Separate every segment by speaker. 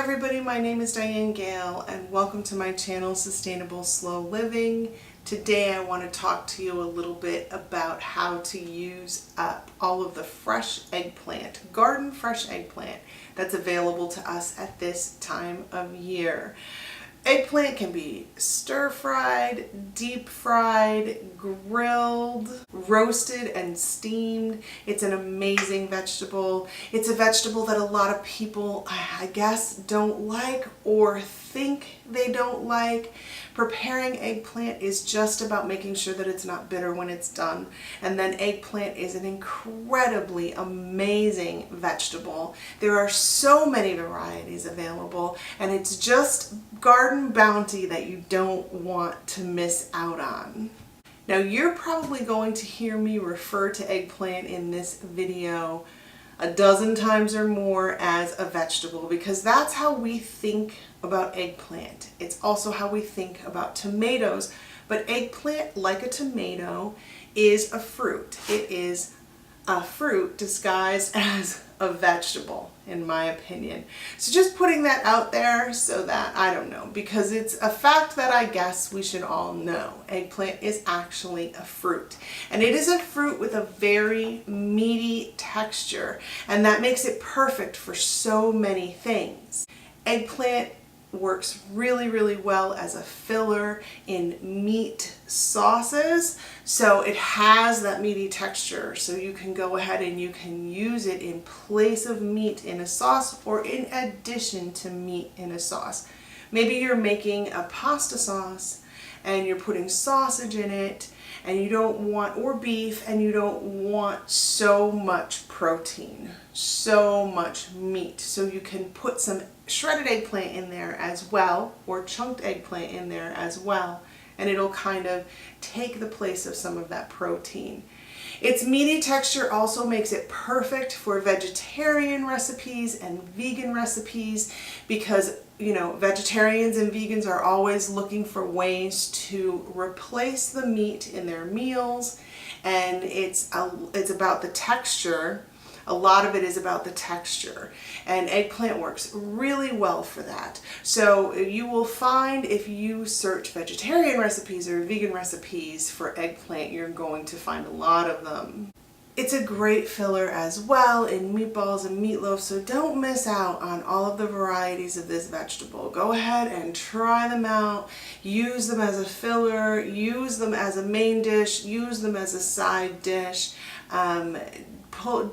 Speaker 1: everybody, my name is Diane Gale and welcome to my channel Sustainable Slow Living. Today I want to talk to you a little bit about how to use up all of the fresh eggplant, garden fresh eggplant that's available to us at this time of year. Eggplant can be stir-fried, deep-fried, grilled, roasted, and steamed. It's an amazing vegetable. It's a vegetable that a lot of people, I guess, don't like or think they don't like. Preparing eggplant is just about making sure that it's not bitter when it's done. And then eggplant is an incredibly amazing vegetable. There are so many varieties available, and it's just garden bounty that you don't want to miss out on. Now you're probably going to hear me refer to eggplant in this video a dozen times or more as a vegetable because that's how we think about eggplant. It's also how we think about tomatoes, but eggplant, like a tomato, is a fruit. It is a fruit disguised as a vegetable, in my opinion. So just putting that out there so that, I don't know, because it's a fact that I guess we should all know. Eggplant is actually a fruit. And it is a fruit with a very meaty texture, and that makes it perfect for so many things. Eggplant works really, really well as a filler in meat sauces. So it has that meaty texture, so you can go ahead and you can use it in place of meat in a sauce or in addition to meat in a sauce. Maybe you're making a pasta sauce and you're putting sausage in it and you don't want, or beef, and you don't want so much protein, so much meat. So you can put some shredded eggplant in there as well, or chunked eggplant in there as well, and it'll kind of take the place of some of that protein. Its meaty texture also makes it perfect for vegetarian recipes and vegan recipes because, you know, vegetarians and vegans are always looking for ways to replace the meat in their meals, and it's about the texture. A lot of it is about the texture, and eggplant works really well for that. So you will find if you search vegetarian recipes or vegan recipes for eggplant, you're going to find a lot of them. It's a great filler as well in meatballs and meatloaf, so don't miss out on all of the varieties of this vegetable. Go ahead and try them out. Use them as a filler, use them as a main dish, use them as a side dish.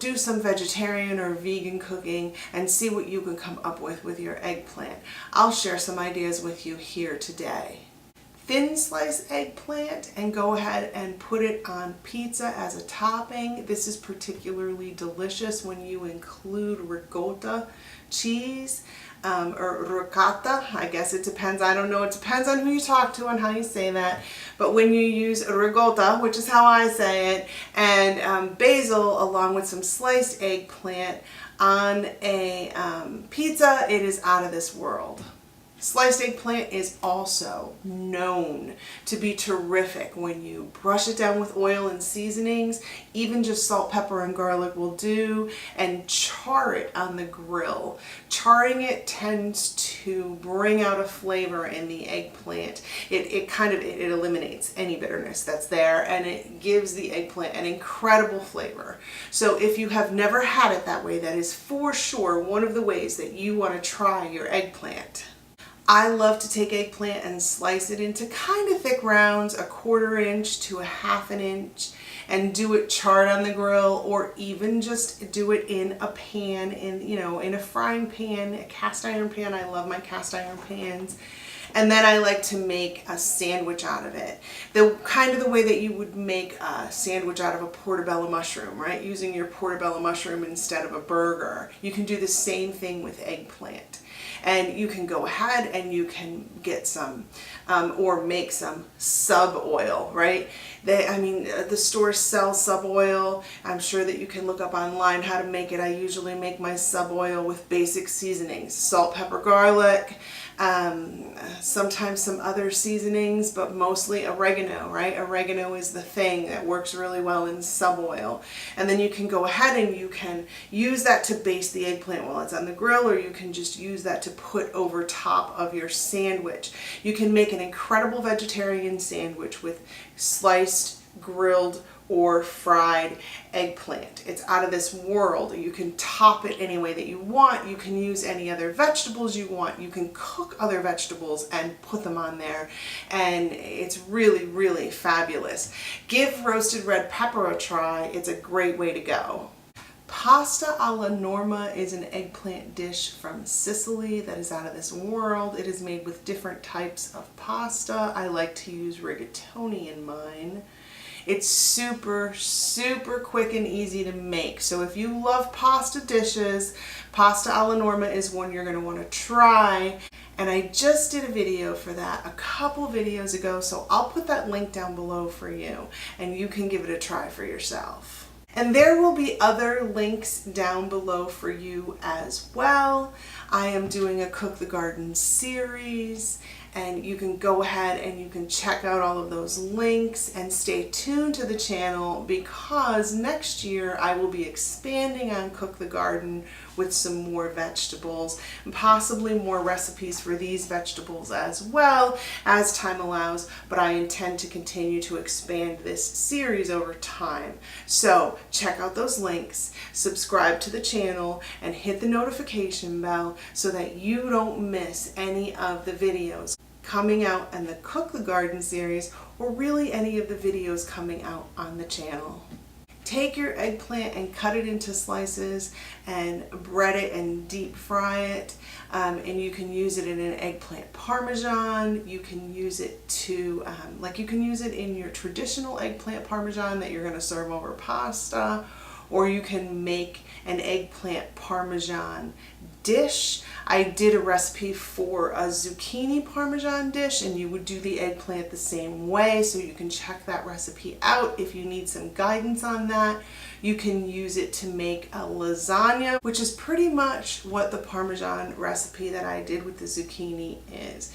Speaker 1: Do some vegetarian or vegan cooking and see what you can come up with your eggplant. I'll share some ideas with you here today. Thin slice eggplant and go ahead and put it on pizza as a topping. This is particularly delicious when you include ricotta cheese or ricotta. I guess it depends. I don't know. It depends on who you talk to and how you say that. But when you use ricotta, which is how I say it, and basil along with some sliced eggplant on a pizza, it is out of this world. Sliced eggplant is also known to be terrific when you brush it down with oil and seasonings. Even just salt, pepper, and garlic will do, and char it on the grill. Charring it tends to bring out a flavor in the eggplant. It eliminates any bitterness that's there, and it gives the eggplant an incredible flavor. So if you have never had it that way, that is for sure one of the ways that you want to try your eggplant. I love to take eggplant and slice it into kind of thick rounds, 1/4 inch to 1/2 inch, and do it charred on the grill, or even just do it in a pan, in a frying pan, a cast iron pan. I love my cast iron pans. And then I like to make a sandwich out of it. The way that you would make a sandwich out of a portobello mushroom, right? Using your portobello mushroom instead of a burger. You can do the same thing with eggplant. And you can go ahead and you can get some or make some sub oil, right? The stores sell sub oil. I'm sure that you can look up online how to make it. I usually make my sub oil with basic seasonings: salt, pepper, garlic, sometimes some other seasonings, but mostly oregano, right? Oregano is the thing that works really well in sub-oil. And then you can go ahead and you can use that to baste the eggplant while it's on the grill, or you can just use that to put over top of your sandwich. You can make an incredible vegetarian sandwich with sliced, grilled, or fried eggplant. It's out of this world. You can top it any way that you want. You can use any other vegetables you want. You can cook other vegetables and put them on there, and it's really, really fabulous. Give roasted red pepper a try. It's a great way to go. Pasta alla norma is an eggplant dish from Sicily that is out of this world. It is made with different types of pasta. I like to use rigatoni in mine. It's super, super quick and easy to make. So if you love pasta dishes, pasta alla norma is one you're going to want to try. And I just did a video for that a couple videos ago, so I'll put that link down below for you, and you can give it a try for yourself. And there will be other links down below for you as well. I am doing a Cook the Garden series, and you can go ahead and you can check out all of those links and stay tuned to the channel, because next year I will be expanding on Cook the Garden with some more vegetables and possibly more recipes for these vegetables as well as time allows, but I intend to continue to expand this series over time. So check out those links, subscribe to the channel, and hit the notification bell so that you don't miss any of the videos coming out in the Cook the Garden series, or really any of the videos coming out on the channel. Take your eggplant and cut it into slices and bread it and deep fry it, and you can use it in an eggplant parmesan. You can use it to you can use it in your traditional eggplant parmesan that you're going to serve over pasta, or you can make an eggplant parmesan dish. I did a recipe for a zucchini parmesan dish, and you would do the eggplant the same way, so you can check that recipe out if you need some guidance on that. You can use it to make a lasagna, which is pretty much what the parmesan recipe that I did with the zucchini is.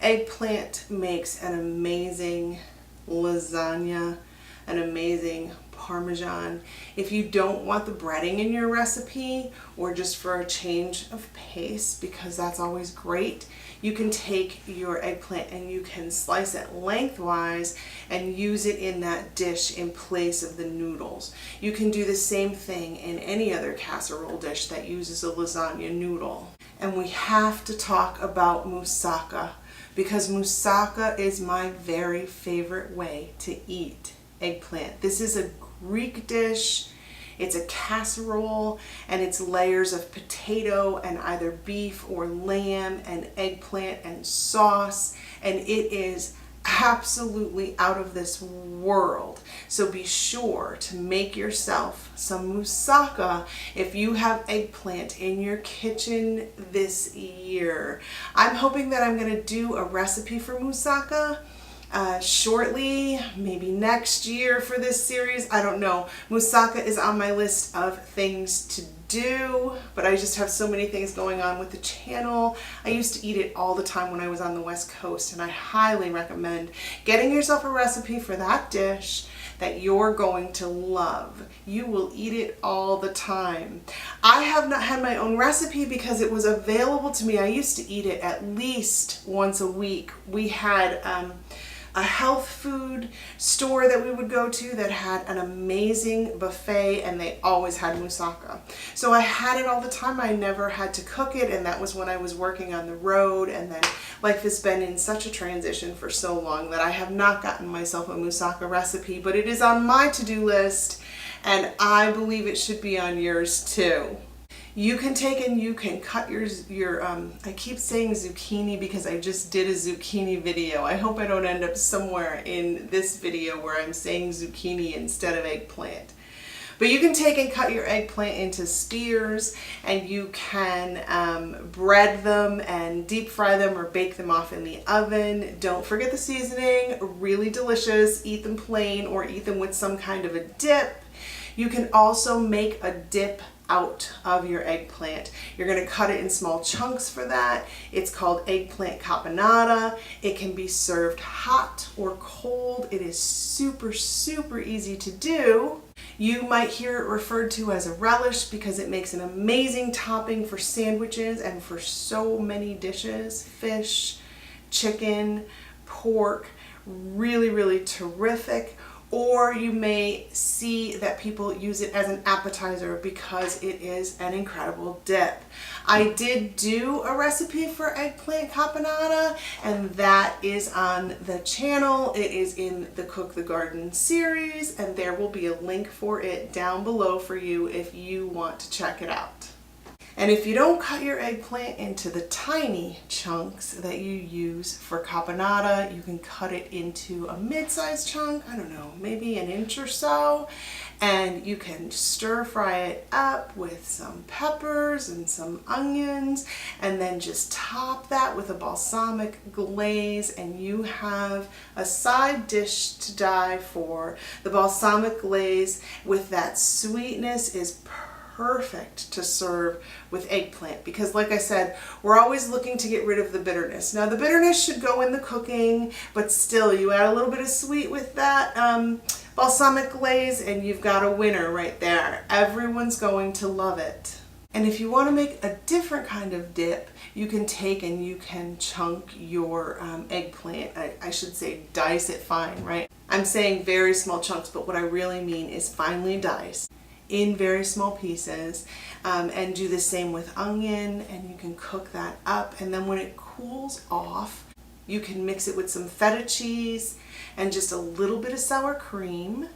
Speaker 1: Eggplant makes an amazing lasagna, an amazing parmesan. If you don't want the breading in your recipe, or just for a change of pace, because that's always great, you can take your eggplant and you can slice it lengthwise and use it in that dish in place of the noodles. You can do the same thing in any other casserole dish that uses a lasagna noodle. And we have to talk about moussaka, because moussaka is my very favorite way to eat eggplant. This is a Greek dish. It's a casserole, and it's layers of potato and either beef or lamb and eggplant and sauce, and it is absolutely out of this world. So be sure to make yourself some moussaka if you have eggplant in your kitchen this year. I'm hoping that I'm going to do a recipe for moussaka shortly, maybe next year for this series. I don't know. Moussaka is on my list of things to do, but I just have so many things going on with the channel. I used to eat it all the time when I was on the West Coast, and I highly recommend getting yourself a recipe for that dish that you're going to love. You will eat it all the time. I have not had my own recipe because it was available to me. I used to eat it at least once a week. We had a health food store that we would go to that had an amazing buffet, and they always had moussaka. So I had it all the time. I never had to cook it, and that was when I was working on the road, and then life has been in such a transition for so long that I have not gotten myself a moussaka recipe, but it is on my to-do list, and I believe it should be on yours too. You can take and you can cut your I keep saying zucchini because I just did a zucchini video. I hope I don't end up somewhere in this video where I'm saying zucchini instead of eggplant. But you can take and cut your eggplant into spears, and you can bread them and deep fry them or bake them off in the oven. Don't forget the seasoning, really delicious. Eat them plain or eat them with some kind of a dip. You can also make a dip out of your eggplant. You're going to cut it in small chunks for that. It's called eggplant caponata. It can be served hot or cold. It is super, super easy to do. You might hear it referred to as a relish because it makes an amazing topping for sandwiches and for so many dishes. Fish, chicken, pork, really, really terrific. Or you may see that people use it as an appetizer because it is an incredible dip. I did do a recipe for eggplant caponata, and that is on the channel. It is in the Cook the Garden series, and there will be a link for it down below for you if you want to check it out. And if you don't cut your eggplant into the tiny chunks that you use for caponata, you can cut it into a mid-sized chunk, I don't know, maybe an inch or so, and you can stir fry it up with some peppers and some onions, and then just top that with a balsamic glaze, and you have a side dish to die for. The balsamic glaze with that sweetness is perfect to serve with eggplant because, like I said, we're always looking to get rid of the bitterness. Now, the bitterness should go in the cooking, but still, you add a little bit of sweet with that balsamic glaze and you've got a winner right there. Everyone's going to love it. And if you want to make a different kind of dip, you can take and you can chunk your eggplant. I should say dice it fine, right? I'm saying very small chunks, but what I really mean is finely diced in very small pieces, and do the same with onion, and you can cook that up, and then when it cools off you can mix it with some feta cheese and just a little bit of sour cream,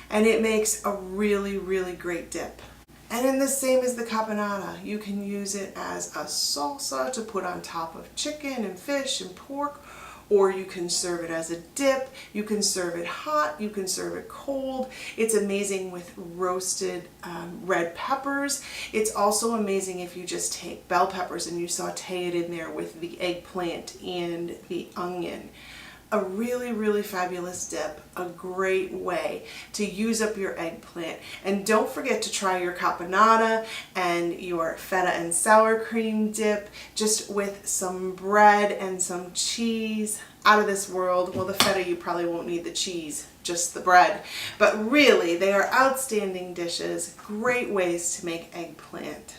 Speaker 1: and it makes a really, really great dip. And then the same as the caponata, you can use it as a salsa to put on top of chicken and fish and pork, or you can serve it as a dip. You can serve it hot, you can serve it cold. It's amazing with roasted red peppers. It's also amazing if you just take bell peppers and you saute it in there with the eggplant and the onion. A really, really fabulous dip, a great way to use up your eggplant. And don't forget to try your caponata and your feta and sour cream dip just with some bread and some cheese. Out of this world. Well, the feta, you probably won't need the cheese, just the bread. But really, they are outstanding dishes, great ways to make eggplant.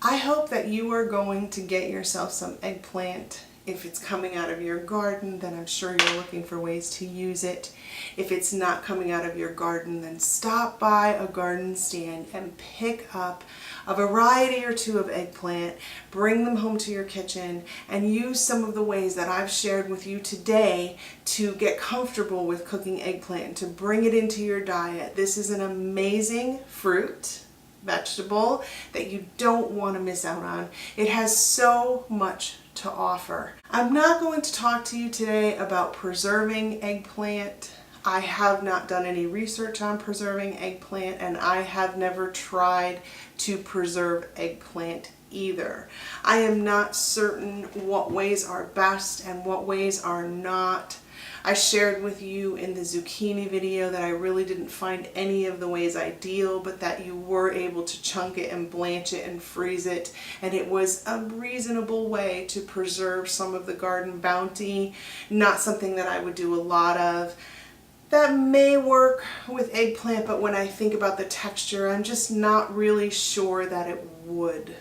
Speaker 1: I hope that you are going to get yourself some eggplant. If it's coming out of your garden, then I'm sure you're looking for ways to use it. If it's not coming out of your garden, then stop by a garden stand and pick up a variety or two of eggplant, bring them home to your kitchen, and use some of the ways that I've shared with you today to get comfortable with cooking eggplant and to bring it into your diet. This is an amazing fruit, vegetable, that you don't want to miss out on. It has so much to offer. I'm not going to talk to you today about preserving eggplant. I have not done any research on preserving eggplant, and I have never tried to preserve eggplant either. I am not certain what ways are best and what ways are not. I shared with you in the zucchini video that I really didn't find any of the ways ideal, but that you were able to chunk it and blanch it and freeze it, and it was a reasonable way to preserve some of the garden bounty. Not something that I would do a lot of. That may work with eggplant, but when I think about the texture, I'm just not really sure that it would.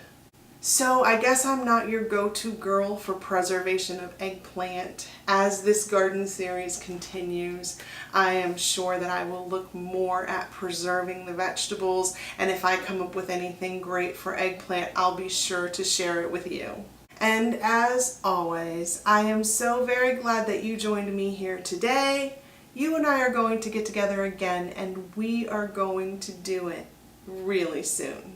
Speaker 1: So I guess I'm not your go-to girl for preservation of eggplant. As this garden series continues, I am sure that I will look more at preserving the vegetables, and if I come up with anything great for eggplant, I'll be sure to share it with you. And as always, I am so very glad that you joined me here today. You and I are going to get together again, and we are going to do it really soon.